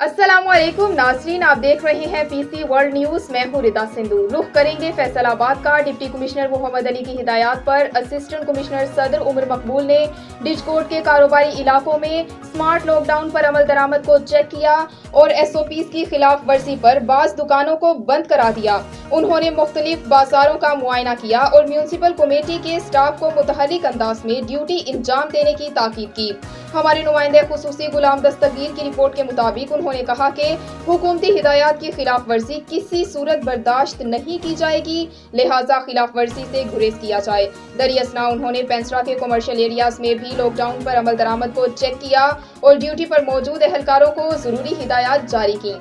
अस्सलामुअलैकुम नाज़रीन, आप देख रहे हैं पीसी वर्ल्ड न्यूज। मैं हूं रिदा सिंधु। रुख करेंगे फैसलाबाद का। डिप्टी कमिश्नर मोहम्मद अली की हिदायत पर असिस्टेंट कमिश्नर सदर उमर मकबूल ने डिजकोट के कारोबारी इलाकों में स्मार्ट लॉकडाउन पर अमल दरामद को चेक किया और SOPs की खिलाफ वर्जी पर बाज़ दुकानों को बंद करा दिया। उन्होंने मुख्तलिफ बाजारों का मुआयना किया और म्यूनसिपल कमेटी के स्टाफ को मुतहरिक अंदाज में ड्यूटी इंजाम देने की ताकीद की। हमारे नुमाइंदे खुसूसी गुलाम दस्तगीर की रिपोर्ट के मुताबिक उन्होंने कहा कि हुकूमती हिदायत की खिलाफ वर्जी किसी सूरत बर्दाश्त नहीं की जाएगी, लिहाजा खिलाफ वर्जी से गुरेज किया जाए। दरियासना उन्होंने पेंसरा के कमर्शियल एरियाज में भी लॉकडाउन पर अमल दरामद को चेक किया और ड्यूटी पर मौजूद एहलकारों को जरूरी हिदायत जारी की।